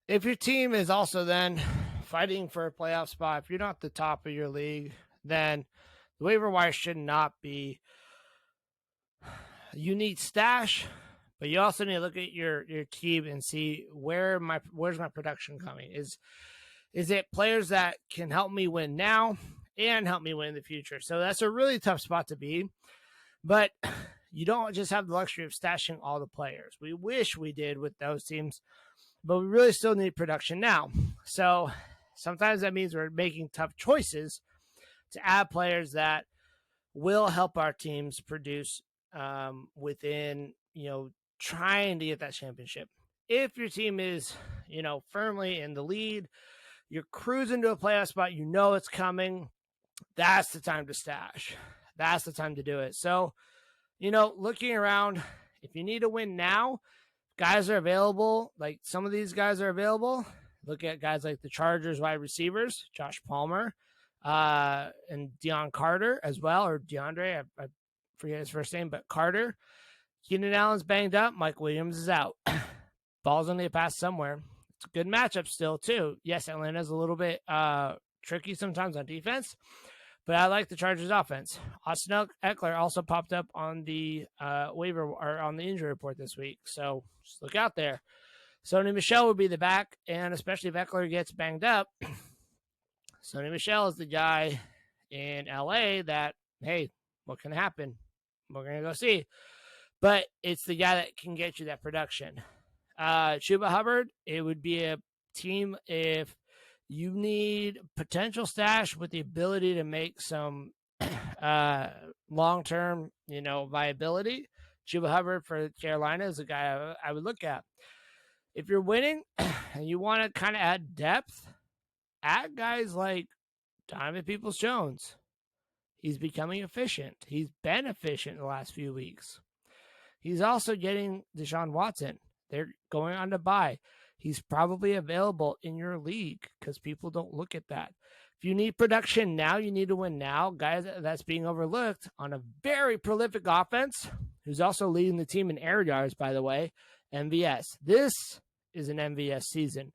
If your team is also then fighting for a playoff spot, if you're not the top of your league, then the waiver wire should not be. You need stash, but you also need to look at your team and see where's my production coming. Is it players that can help me win now and help me win in the future? So that's a really tough spot to be. But you don't just have the luxury of stashing all the players. We wish we did with those teams, but we really still need production now. So sometimes that means we're making tough choices to add players that will help our teams produce within, trying to get that championship. If your team is, firmly in the lead, you're cruising to a playoff spot, it's coming, that's the time to stash. That's the time to do it. So, looking around, if you need to win now, guys are available. Like some of these guys are available. Look at guys like the Chargers wide receivers, Josh Palmer, and Deion Carter as well, or DeAndre. I forget his first name, but Carter. Keenan Allen's banged up. Mike Williams is out. Ball's going to get passed somewhere. It's a good matchup still, too. Yes, Atlanta's a little bit tricky sometimes on defense, but I like the Chargers offense. Austin Eckler also popped up on the waiver or on the injury report this week, so just look out there. Sony Michel would be the back, and especially if Eckler gets banged up, Sony Michel is the guy in LA that, hey, what can happen? We're going to go see. But it's the guy that can get you that production. Chuba Hubbard, it would be a team if you need potential stash with the ability to make some long-term, viability. Chuba Hubbard for Carolina is a guy I would look at. If you're winning and you want to kind of add depth, add guys like Donovan Peoples-Jones. He's becoming efficient. He's been efficient in the last few weeks. He's also getting Deshaun Watson. They're going on to buy. He's probably available in your league because people don't look at that. If you need production now, you need to win now. Guys, that's being overlooked on a very prolific offense, who's also leading the team in air yards, by the way, MVS. This is an MVS season.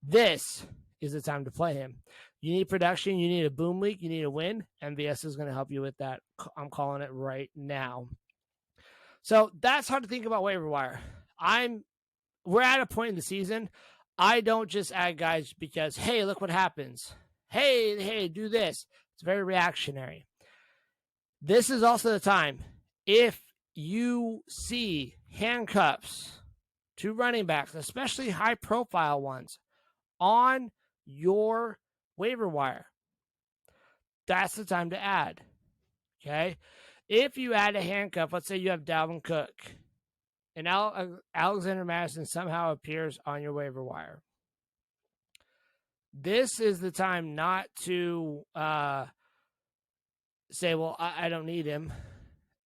This is the time to play him. You need production. You need a boom week. You need a win. MVS is going to help you with that. I'm calling it right now. So that's how to think about waiver wire. We're at a point in the season. I don't just add guys because, hey, look what happens. Hey, do this. It's very reactionary. This is also the time. If you see handcuffs to running backs, especially high-profile ones, on your waiver wire, that's the time to add. Okay? If you add a handcuff, let's say you have Dalvin Cook, and Alexander Madison somehow appears on your waiver wire, this is the time not to say, well, I don't need him.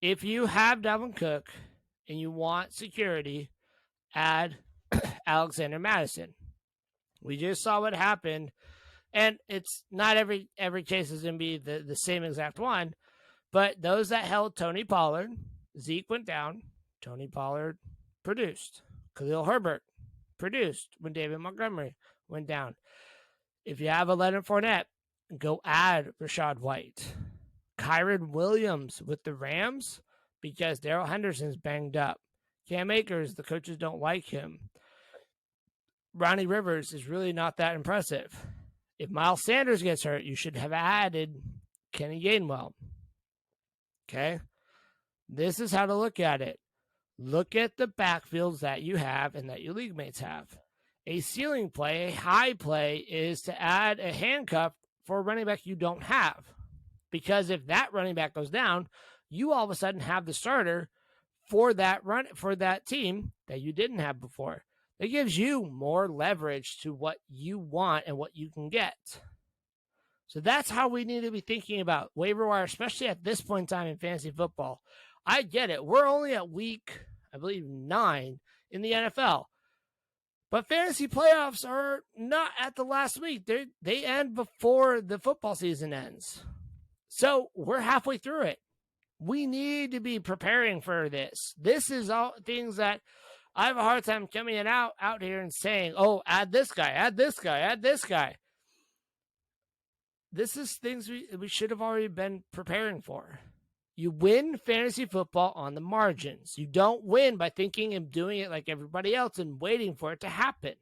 If you have Dalvin Cook and you want security, add Alexander Madison. We just saw what happened, and it's not every case is going to be the same exact one, but those that held Tony Pollard, Zeke went down, Tony Pollard produced. Khalil Herbert produced when David Montgomery went down. If you have a Leonard Fournette, go add Rashad White. Kyron Williams with the Rams because Darrell Henderson's banged up. Cam Akers, the coaches don't like him. Ronnie Rivers is really not that impressive. If Miles Sanders gets hurt, you should have added Kenny Gainwell. Okay? This is how to look at it. Look at the backfields that you have and that your league mates have. A ceiling play, a high play, is to add a handcuff for a running back you don't have. Because if that running back goes down, you all of a sudden have the starter for that team that you didn't have before. It gives you more leverage to what you want and what you can get. So that's how we need to be thinking about waiver wire, especially at this point in time in fantasy football. I get it. We're only at week, I believe, 9 in the NFL. But fantasy playoffs are not at the last week. They end before the football season ends. So we're halfway through it. We need to be preparing for this. This is all things that I have a hard time coming out here and saying, oh, add this guy, add this guy, add this guy. This is things we should have already been preparing for. You win fantasy football on the margins. You don't win by thinking and doing it like everybody else and waiting for it to happen.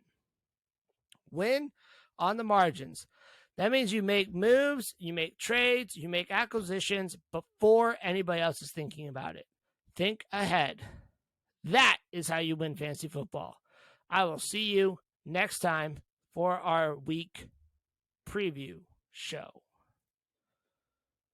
Win on the margins. That means you make moves, you make trades, you make acquisitions before anybody else is thinking about it. Think ahead. That is how you win fantasy football. I will see you next time for our week preview show.